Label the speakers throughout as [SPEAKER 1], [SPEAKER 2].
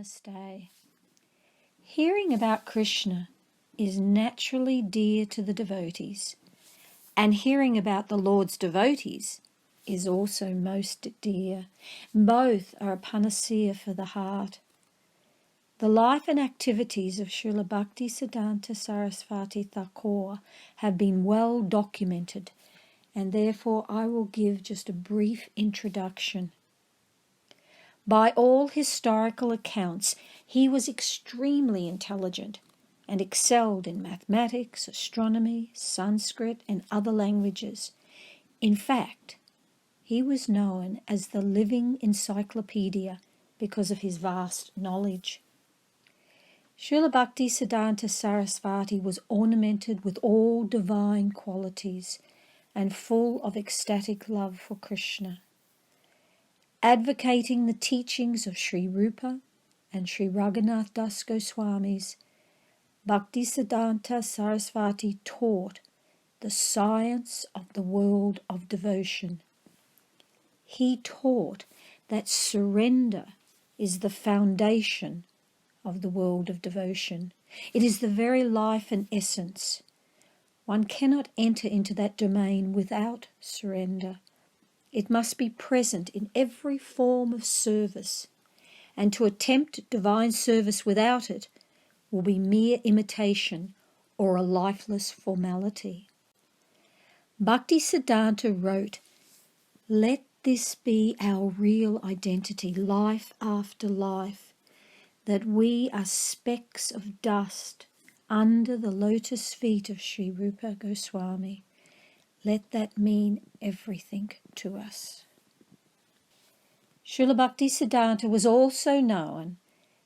[SPEAKER 1] Namaste. Hearing about Krishna is naturally dear to the devotees, and hearing about the Lord's devotees is also most dear. Both are a panacea for the heart. The life and activities of Srila Bhaktisiddhanta Sarasvati Thakur have been well documented, and therefore I will give just a brief introduction. By all historical accounts, he was extremely intelligent and excelled in mathematics, astronomy, Sanskrit, and other languages. In fact, he was known as the living encyclopedia because of his vast knowledge. Srila Bhaktisiddhanta Sarasvati was ornamented with all divine qualities and full of ecstatic love for Krishna. Advocating the teachings of Sri Rupa and Sri Raghunath Das Goswamis, Bhaktisiddhanta Sarasvati taught the science of the world of devotion. He taught that surrender is the foundation of the world of devotion. It is the very life and essence. One cannot enter into that domain without surrender. It must be present in every form of service, and to attempt divine service without it will be mere imitation or a lifeless formality. Bhaktisiddhanta wrote, "Let this be our real identity, life after life, that we are specks of dust under the lotus feet of Sri Rupa Goswami. Let that mean everything to us." Srila Bhaktisiddhanta was also known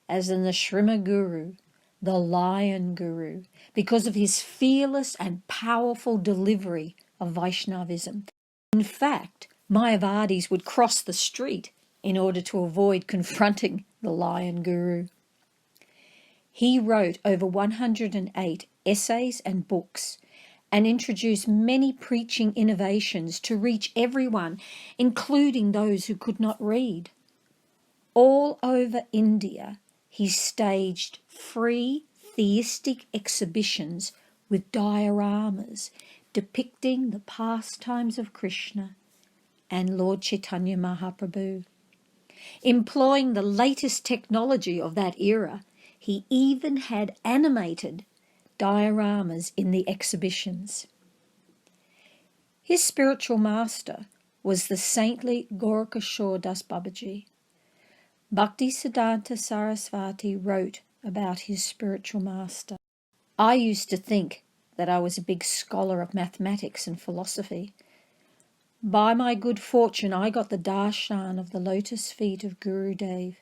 [SPEAKER 1] as the Nrsimha Guru, the Lion Guru, because of his fearless and powerful delivery of Vaishnavism. In fact, Mayavadis would cross the street in order to avoid confronting the Lion Guru. He wrote over 108 essays and books, and introduced many preaching innovations to reach everyone, including those who could not read. All over India, he staged free theistic exhibitions with dioramas depicting the pastimes of Krishna and Lord Chaitanya Mahaprabhu. Employing the latest technology of that era, he even had animated dioramas in the exhibitions. His spiritual master was the saintly Gorakishore Das Babaji. Bhaktisiddhanta Sarasvati wrote about his spiritual master. "I used to think that I was a big scholar of mathematics and philosophy. By my good fortune, I got the darshan of the lotus feet of Gurudev.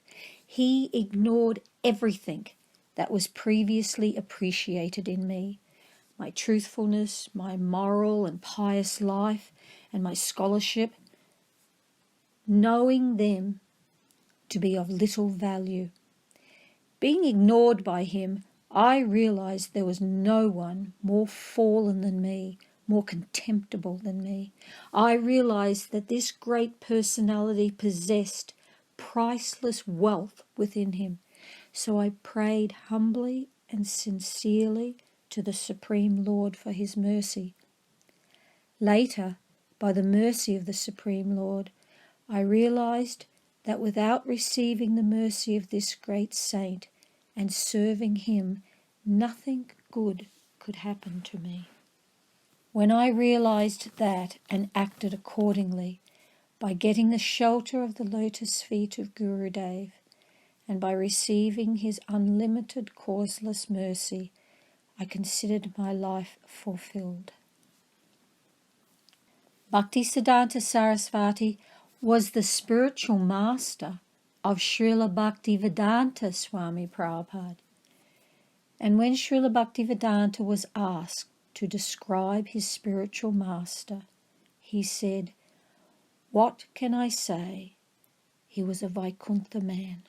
[SPEAKER 1] He ignored everything that was previously appreciated in me, my truthfulness, my moral and pious life, and my scholarship, knowing them to be of little value. Being ignored by him, I realized there was no one more fallen than me, more contemptible than me. I realized that this great personality possessed priceless wealth within him. So I prayed humbly and sincerely to the Supreme Lord for his mercy. Later, by the mercy of the Supreme Lord, I realized that without receiving the mercy of this great saint and serving him, nothing good could happen to me. When I realized that and acted accordingly, by getting the shelter of the lotus feet of Gurudev, and by receiving his unlimited causeless mercy, I considered my life fulfilled." Bhaktisiddhanta Sarasvati was the spiritual master of Srila Bhaktivedanta Swami Prabhupada. And when Srila Bhaktivedanta was asked to describe his spiritual master, he said, "What can I say? He was a Vaikuntha man."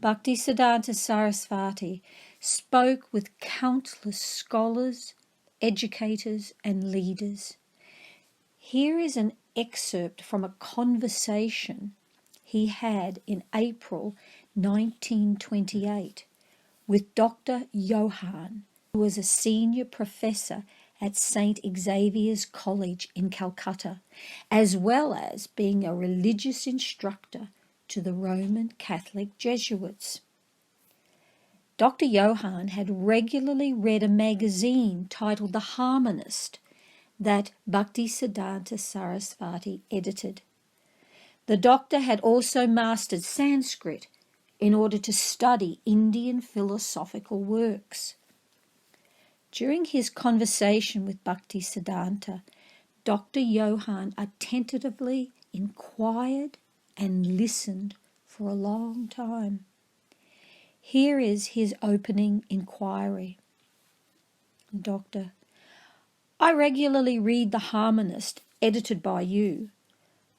[SPEAKER 1] Bhaktisiddhanta Sarasvati spoke with countless scholars, educators, and leaders. Here is an excerpt from a conversation he had in April 1928 with Dr. Johann, who was a senior professor at St. Xavier's College in Calcutta, as well as being a religious instructor to the Roman Catholic Jesuits. Dr. Johann had regularly read a magazine titled The Harmonist that Bhaktisiddhanta Sarasvati edited. The doctor had also mastered Sanskrit in order to study Indian philosophical works. During his conversation with Bhaktisiddhanta, Dr. Johann attentively inquired and listened for a long time. Here is his opening inquiry. Doctor: I regularly read The Harmonist, edited by you.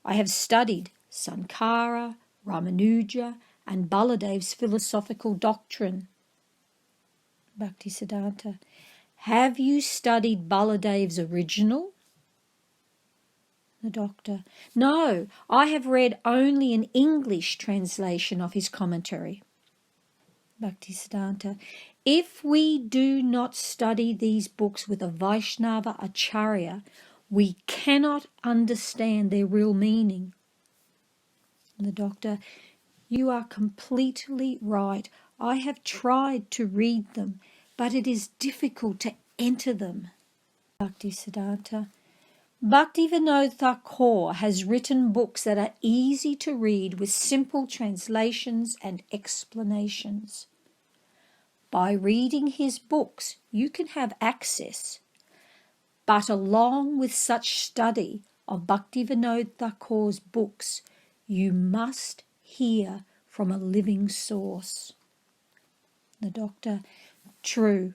[SPEAKER 1] I have studied Sankara, Ramanuja, and Baladev's philosophical doctrine. Bhaktisiddhanta: have you studied Baladev's original? The doctor: no, I have read only an English translation of his commentary. Bhaktisiddhanta: if we do not study these books with a Vaishnava Acharya, we cannot understand their real meaning. The doctor: you are completely right. I have tried to read them, but it is difficult to enter them. Bhaktisiddhanta: Bhaktivinoda Thakur has written books that are easy to read with simple translations and explanations. By reading his books, you can have access. But along with such study of Bhaktivinoda Thakur's books, you must hear from a living source. The doctor: true.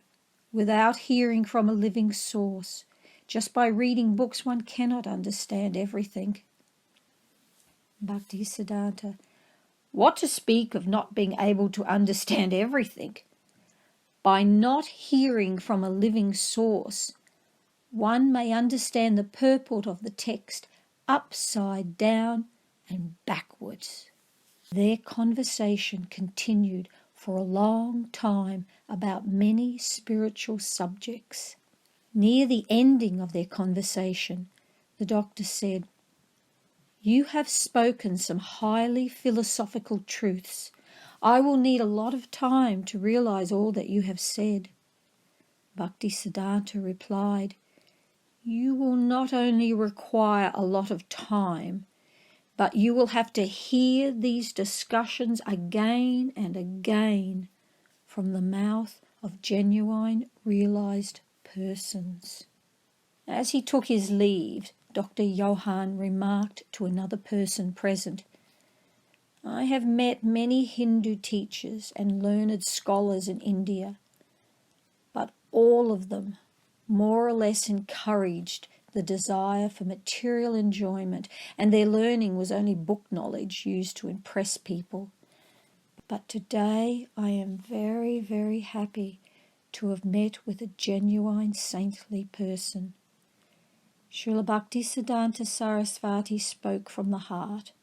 [SPEAKER 1] Without hearing from a living source, just by reading books, one cannot understand everything. Bhaktisiddhanta: what to speak of not being able to understand everything? By not hearing from a living source, one may understand the purport of the text upside down and backwards. Their conversation continued for a long time about many spiritual subjects. Near the ending of their conversation, the doctor said, you have spoken some highly philosophical truths. I will need a lot of time to realize all that you have said. Bhaktisiddhanta replied, you will not only require a lot of time, but you will have to hear these discussions again and again from the mouth of genuine, realized persons. As he took his leave, Dr. Johann remarked to another person present, I have met many Hindu teachers and learned scholars in India, but all of them more or less encouraged the desire for material enjoyment, and their learning was only book knowledge used to impress people. But today I am very, very happy to have met with a genuine saintly person. Srila Bhaktisiddhanta Sarasvati spoke from the heart,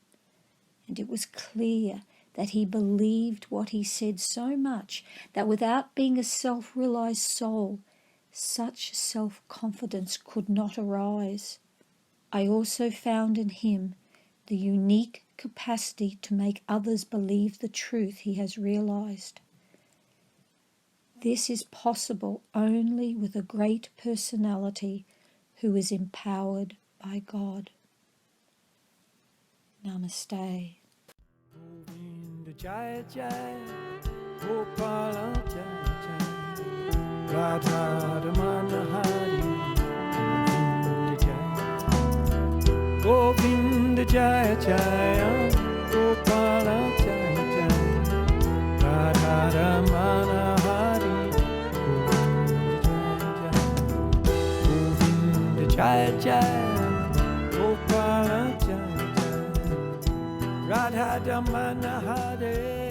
[SPEAKER 1] and it was clear that he believed what he said so much that without being a self-realized soul, such self-confidence could not arise. I also found in him the unique capacity to make others believe the truth he has realized. This is possible only with a great personality who is empowered by God. Namaste. Jaya Jaya, Gopala Jaya Jaya, Radha Ramana Hari, Govinda Jaya Jaya, Gopala Jaya Jaya, Radha Ramana Hari, Govinda Jaya Jaya, Gopala Jaya Jaya, Radha Ramana Hari.